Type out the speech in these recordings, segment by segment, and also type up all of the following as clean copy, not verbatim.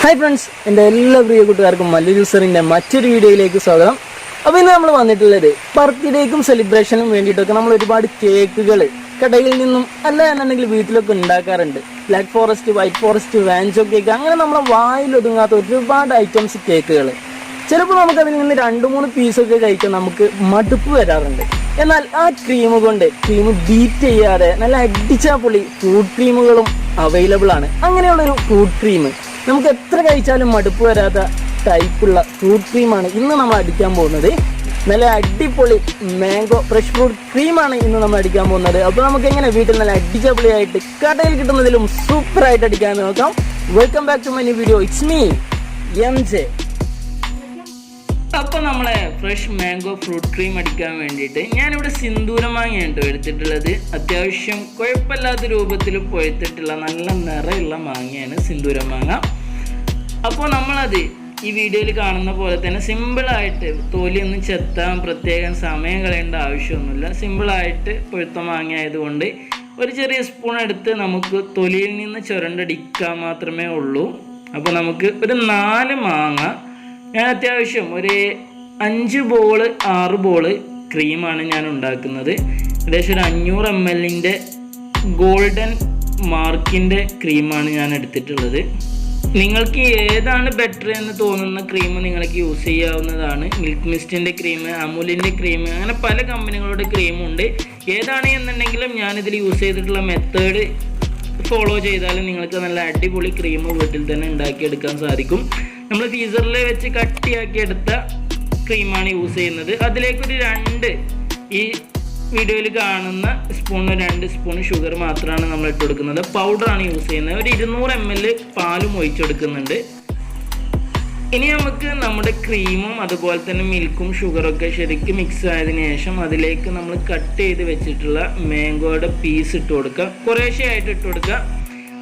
Hi friends, എൻ്റെ എല്ലാ പ്രിയ കൂട്ടുകാർക്കും മല്ലുജ്യൂസറിൻ്റെ മറ്റൊരു വീഡിയോയിലേക്ക് സ്വാഗതം. അപ്പോൾ ഇന്ന് നമ്മൾ വന്നിട്ടുള്ളത് ബർത്ത്ഡേക്കും സെലിബ്രേഷനും വേണ്ടിയിട്ടൊക്കെ നമ്മൾ ഒരുപാട് കേക്കുകൾ കടയിൽ നിന്നും അല്ല എന്നുണ്ടെങ്കിൽ വീട്ടിലൊക്കെ ഉണ്ടാക്കാറുണ്ട്. Black forest, white forest, Wanchoo cake, അങ്ങനെ നമ്മളെ വായിലൊതുങ്ങാത്ത ഒരുപാട് ഐറ്റംസ് കേക്കുകൾ. ചിലപ്പോൾ നമുക്കതിൽ നിന്ന് 2-3 പീസൊക്കെ കഴിക്കാൻ നമുക്ക് മടുപ്പ് വരാറുണ്ട്. എന്നാൽ ആ ക്രീം ബീറ്റ് ചെയ്യാതെ നല്ല അടിച്ചാപ്പൊളി ഫ്രൂട്ട് ക്രീമുകളും അവൈലബിൾ ആണ്. അങ്ങനെയുള്ളൊരു ഫ്രൂട്ട് ക്രീം നമുക്ക് എത്ര കഴിച്ചാലും മടുപ്പ് വരാത്ത ടൈപ്പുള്ള ഫ്രൂട്ട് ക്രീമാണ് ഇന്ന് നമ്മൾ അടിക്കാൻ പോകുന്നത്. നല്ല അടിപൊളി മാംഗോ ഫ്രഷ് ഫ്രൂട്ട് ക്രീമാണ് ഇന്ന് നമ്മൾ അടിക്കാൻ പോകുന്നത്. അപ്പോൾ നമുക്ക് എങ്ങനെ വീട്ടിൽ നല്ല അടിച്ചപൊളിയായിട്ട് കടയിൽ കിട്ടുന്നതിലും സൂപ്പറായിട്ട് അടിക്കാൻ നോക്കാം. Welcome back to my new video. It's me MJ. അപ്പോൾ നമ്മളെ ഫ്രഷ് മാംഗോ ഫ്രൂട്ട് ക്രീം അടിക്കാൻ വേണ്ടിയിട്ട് ഞാനിവിടെ സിന്ദൂരം മാങ്ങയാണ് എടുത്തിട്ടുള്ളത്. അത്യാവശ്യം കുഴപ്പമില്ലാത്ത രൂപത്തിൽ പൊഴുത്തിട്ടുള്ള നല്ല നിറയുള്ള മാങ്ങയാണ് സിന്ദൂരം മാങ്ങ. അപ്പോൾ നമ്മളത് ഈ വീഡിയോയിൽ കാണുന്ന പോലെ തന്നെ സിമ്പിളായിട്ട് തൊലിയൊന്നും ചെത്താൻ പ്രത്യേകം സമയം കളയേണ്ട ആവശ്യമൊന്നുമില്ല. സിമ്പിളായിട്ട് പൊഴുത്ത മാങ്ങ ആയതുകൊണ്ട് ഒരു ചെറിയ സ്പൂൺ എടുത്ത് നമുക്ക് തൊലിയിൽ നിന്ന് ചുരണ്ടടിക്കാൻ മാത്രമേ ഉള്ളൂ. അപ്പോൾ നമുക്ക് ഒരു 4 മാങ്ങ, ഞാൻ അത്യാവശ്യം ഒരു 5 ബോൾ 6 ബോൾ ക്രീമാണ് ഞാൻ ഉണ്ടാക്കുന്നത്. ഏകദേശം ഒരു 500 ml ഗോൾഡൻ മാർക്കിൻ്റെ ക്രീമാണ് ഞാൻ എടുത്തിട്ടുള്ളത്. നിങ്ങൾക്ക് ഏതാണ് ബെറ്റർ എന്ന് തോന്നുന്ന ക്രീം നിങ്ങൾക്ക് യൂസ് ചെയ്യാവുന്നതാണ്. മിൽക്ക് മിസ്റ്റിൻ്റെ ക്രീം, അമുലിൻ്റെ ക്രീം, അങ്ങനെ പല കമ്പനികളുടെ ക്രീമുണ്ട്. ഏതാണ് എന്നുണ്ടെങ്കിലും ഞാനിതിൽ യൂസ് ചെയ്തിട്ടുള്ള മെത്തേഡ് ഫോളോ ചെയ്താലും നിങ്ങൾക്ക് നല്ല അടിപൊളി ക്രീം വീട്ടിൽ തന്നെ ഉണ്ടാക്കിയെടുക്കാൻ സാധിക്കും. നമ്മൾ ഫ്രീസറിൽ വെച്ച് കട്ടിയാക്കി എടുത്ത ക്രീമാണ് യൂസ് ചെയ്യുന്നത്. അതിലേക്കൊരു 2 ഈ വീഡിയോയിൽ കാണുന്ന സ്പൂണ് 2 സ്പൂൺ ഷുഗർ മാത്രമാണ് നമ്മൾ ഇട്ട് കൊടുക്കുന്നത്. പൗഡറാണ് യൂസ് ചെയ്യുന്നത്. ഒരു 200 ml പാലും ഒഴിച്ചെടുക്കുന്നുണ്ട്. ഇനി നമുക്ക് നമ്മുടെ ക്രീമും അതുപോലെ തന്നെ മിൽക്കും ഷുഗറൊക്കെ ശരിക്കും മിക്സ് ആയതിനു ശേഷം അതിലേക്ക് നമ്മൾ കട്ട് ചെയ്ത് വെച്ചിട്ടുള്ള മാംഗോയുടെ പീസ് ഇട്ട് കൊടുക്കുക. കുറേശ്ശെ ആയിട്ട് ഇട്ട് കൊടുക്കുക.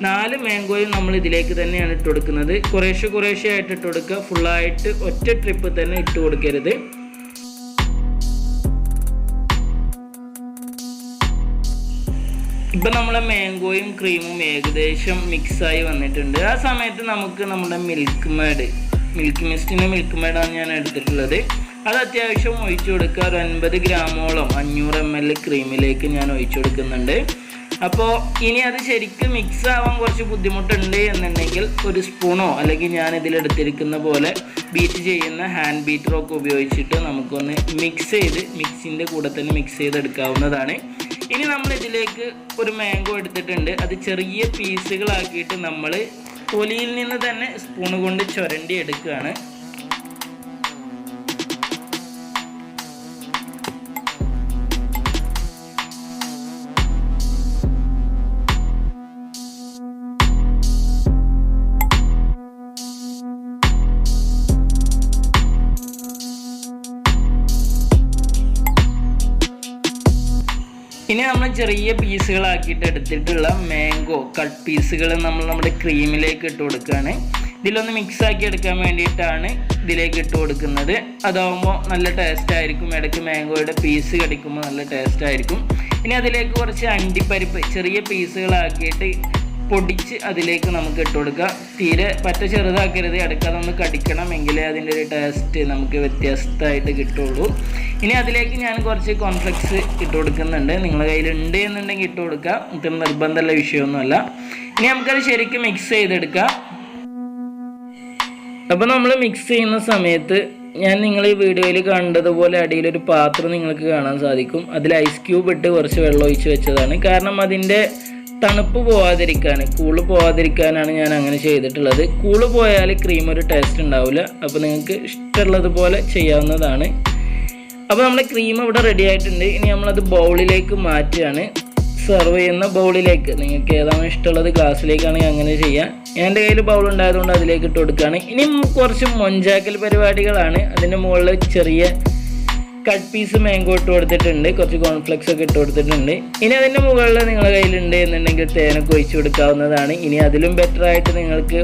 4 മാംഗോയും നമ്മൾ ഇതിലേക്ക് തന്നെയാണ് ഇട്ട് കൊടുക്കുന്നത്. കുറേശ്ശെ ആയിട്ട് ഇട്ട് കൊടുക്കുക. ഫുള്ളായിട്ട് ഒറ്റ ട്രിപ്പ് തന്നെ ഇട്ട് കൊടുക്കരുത്. ഇപ്പം നമ്മളെ മാംഗോയും ക്രീമും ഏകദേശം മിക്സായി വന്നിട്ടുണ്ട്. ആ സമയത്ത് നമുക്ക് നമ്മുടെ മിൽക്ക് മിസ്റ്റിൻ്റെ മിൽക്ക് മേഡാണ് ഞാൻ എടുത്തിട്ടുള്ളത്. അത് അത്യാവശ്യം ഒഴിച്ചു കൊടുക്കുക. ഒരു 50 ഗ്രാമോളം 500 ml ക്രീമിലേക്ക് ഞാൻ ഒഴിച്ചു കൊടുക്കുന്നുണ്ട്. അപ്പോൾ ഇനി അത് ശരിക്കും മിക്സ് ആവാൻ കുറച്ച് ബുദ്ധിമുട്ടുണ്ട് എന്നുണ്ടെങ്കിൽ ഒരു സ്പൂണോ അല്ലെങ്കിൽ ഞാൻ ഇതിലെടുത്തിരിക്കുന്ന പോലെ ബീറ്റ് ചെയ്യുന്ന ഹാൻഡ് ബീറ്ററൊക്കെ ഉപയോഗിച്ചിട്ട് നമുക്കൊന്ന് മിക്സിൻ്റെ കൂടെ തന്നെ മിക്സ് ചെയ്തെടുക്കാവുന്നതാണ്. ഇനി നമ്മൾ ഇതിലേക്ക് ഒരു മാംഗോ എടുത്തിട്ടുണ്ട്. അത് ചെറിയ പീസുകളാക്കിയിട്ട് നമ്മൾ തൊലിയിൽ നിന്ന് തന്നെ സ്പൂണ് കൊണ്ട് ചുരണ്ടി എടുക്കുകയാണ്. ഇനി നമ്മൾ ചെറിയ പീസുകളാക്കിയിട്ട് എടുത്തിട്ടുള്ള മാംഗോ കട്ട് പീസുകൾ നമ്മൾ നമ്മുടെ ക്രീമിലേക്ക് ഇട്ട് കൊടുക്കുകയാണ്. ഇതിലൊന്ന് മിക്സാക്കി എടുക്കാൻ വേണ്ടിയിട്ടാണ് ഇതിലേക്ക് ഇട്ട് കൊടുക്കുന്നത്. അതാവുമ്പോൾ നല്ല ടേസ്റ്റ് ആയിരിക്കും. ഇടയ്ക്ക് മാംഗോയുടെ പീസ് കടിക്കുമ്പോൾ നല്ല ടേസ്റ്റ് ആയിരിക്കും. ഇനി അതിലേക്ക് കുറച്ച് അണ്ടിപ്പരിപ്പ് ചെറിയ പീസുകളാക്കിയിട്ട് പൊടിച്ച് അതിലേക്ക് നമുക്ക് ഇട്ട് കൊടുക്കുക. തീരെ പറ്റ ചെറുതാക്കരുത്. ഇടയ്ക്ക് അതൊന്ന് കടിക്കണം, എങ്കിലേ അതിൻ്റെ ഒരു ടേസ്റ്റ് നമുക്ക് വ്യത്യസ്തമായിട്ട് കിട്ടുള്ളൂ. ഇനി അതിലേക്ക് ഞാൻ കുറച്ച് കോൺഫ്ലെക്സ് ഇട്ട് കൊടുക്കുന്നുണ്ട്. നിങ്ങളുടെ കയ്യിലുണ്ട് എന്നുണ്ടെങ്കിൽ ഇട്ട് കൊടുക്കുക. ഇത്ര നിർബന്ധമുള്ള വിഷയമൊന്നുമല്ല. ഇനി നമുക്കത് ശരിക്കും മിക്സ് ചെയ്തെടുക്കാം. അപ്പോൾ നമ്മൾ മിക്സ് ചെയ്യുന്ന സമയത്ത് ഞാൻ നിങ്ങൾ ഈ വീഡിയോയിൽ കണ്ടതുപോലെ അടിയിലൊരു പാത്രം നിങ്ങൾക്ക് കാണാൻ സാധിക്കും. അതിൽ ഐസ് ക്യൂബ് ഇട്ട് കുറച്ച് വെള്ളം ഒഴിച്ച് വെച്ചതാണ്. കാരണം അതിൻ്റെ തണുപ്പ് കൂള് പോവാതിരിക്കാനാണ് ഞാൻ അങ്ങനെ ചെയ്തിട്ടുള്ളത്. കൂള് പോയാൽ ക്രീം ഒരു ടേസ്റ്റ് ഉണ്ടാവില്ല. അപ്പോൾ നിങ്ങൾക്ക് ഇഷ്ടമുള്ളതുപോലെ ചെയ്യാവുന്നതാണ്. അപ്പോൾ നമ്മുടെ ക്രീം ഇവിടെ റെഡി ആയിട്ടുണ്ട്. ഇനി നമ്മളത് ബൗളിലേക്ക് മാറ്റുകയാണ്. സെർവ് ചെയ്യുന്ന ബൗളിലേക്ക് നിങ്ങൾക്ക് ഏതാണ് ഇഷ്ടമുള്ളത്, ഗ്ലാസ്സിലേക്കാണെങ്കിൽ അങ്ങനെ ചെയ്യാം. എൻ്റെ കയ്യിൽ ബൗൾ ഉണ്ടായതുകൊണ്ട് അതിലേക്ക് ഇട്ട് കൊടുക്കുകയാണ്. ഇനി കുറച്ച് മൊഞ്ചാക്കൽ പരിപാടികളാണ്. അതിൻ്റെ മുകളിൽ ചെറിയ കട്ട് പീസ് മാംഗോ ഇട്ട് കൊടുത്തിട്ടുണ്ട്. കുറച്ച് കോൺഫ്ലെക്സ് ഒക്കെ ഇട്ട് കൊടുത്തിട്ടുണ്ട്. ഇനി അതിൻ്റെ മുകളിൽ നിങ്ങളുടെ കയ്യിലുണ്ട് എന്നുണ്ടെങ്കിൽ തേനൊക്കെ ഒഴിച്ച് കൊടുക്കാവുന്നതാണ്. ഇനി അതിലും ബെറ്ററായിട്ട് നിങ്ങൾക്ക്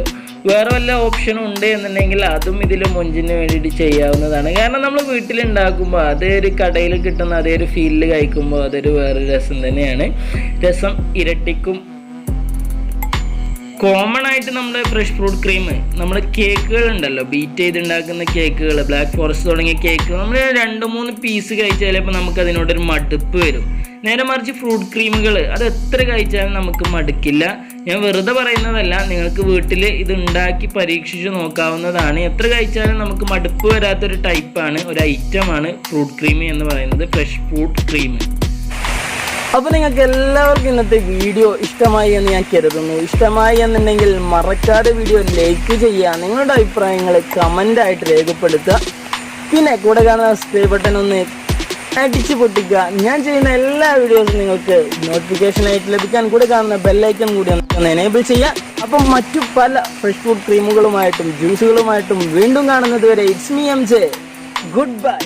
വേറെ വല്ല ഓപ്ഷനും ഉണ്ട് എന്നുണ്ടെങ്കിൽ അതും ഇതിൽ മൊഞ്ചിന് വേണ്ടിയിട്ട് ചെയ്യാവുന്നതാണ്. കാരണം നമ്മൾ വീട്ടിലുണ്ടാക്കുമ്പോൾ അതൊരു കടയിൽ കിട്ടുന്ന അതേ ഒരു ഫീലിൽ കഴിക്കുമ്പോൾ അതൊരു വേറൊരു രസം തന്നെയാണ്. രസം ഇരട്ടിക്കും. കോമൺ ആയിട്ട് നമ്മുടെ ഫ്രഷ് ഫ്രൂട്ട് ക്രീം നമ്മൾ കേക്കുകൾ ഉണ്ടല്ലോ, ബീറ്റ് ചെയ്തുണ്ടാക്കുന്ന കേക്കുകൾ, ബ്ലാക്ക് ഫോറസ്റ്റ് തുടങ്ങിയ കേക്കുകൾ നമ്മൾ 2-3 പീസ് കഴിച്ചാൽ ചിലപ്പോൾ നമുക്ക് അതിനോടൊരു മടുപ്പ് വരും. നേരെ മറിച്ച് ഫ്രൂട്ട് ക്രീമുകൾ അത് എത്ര കഴിച്ചാലും നമുക്ക് മടുക്കില്ല. ഞാൻ വെറുതെ പറയുന്നതല്ല, നിങ്ങൾക്ക് വീട്ടിൽ ഇത് ഉണ്ടാക്കി പരീക്ഷിച്ച് നോക്കാവുന്നതാണ്. എത്ര കഴിച്ചാലും നമുക്ക് മടുപ്പ് വരാത്തൊരു ടൈപ്പാണ്, ഒരു ഐറ്റമാണ് ഫ്രൂട്ട് ക്രീം എന്ന് പറയുന്നത്, ഫ്രഷ് ഫ്രൂട്ട് ക്രീം. അപ്പോൾ നിങ്ങൾക്ക് എല്ലാവർക്കും ഇന്നത്തെ വീഡിയോ ഇഷ്ടമായി എന്ന് ഞാൻ കരുതുന്നു. ഇഷ്ടമായി എന്നുണ്ടെങ്കിൽ മറക്കാതെ വീഡിയോ ലൈക്ക് ചെയ്യുക, നിങ്ങളുടെ അഭിപ്രായങ്ങൾ കമൻ്റായിട്ട് രേഖപ്പെടുത്തുക. പിന്നെ കൂടെ കാണുന്ന സബ്സ്ക്രൈബ് ബട്ടൺ ഒന്ന് അടിച്ചു പൊട്ടിക്കുക. ഞാൻ ചെയ്യുന്ന എല്ലാ വീഡിയോസും നിങ്ങൾക്ക് നോട്ടിഫിക്കേഷനായിട്ട് ലഭിക്കാൻ കൂടെ കാണുന്ന ബെല്ലൈക്കൺ കൂടി ഒന്ന് എനേബിൾ ചെയ്യുക. അപ്പം മറ്റു പല ഫ്രഷ് ഫുഡ് ക്രീമുകളുമായിട്ടും ജ്യൂസുകളുമായിട്ടും വീണ്ടും കാണുന്നത് വരെ it's me M J. Good bye.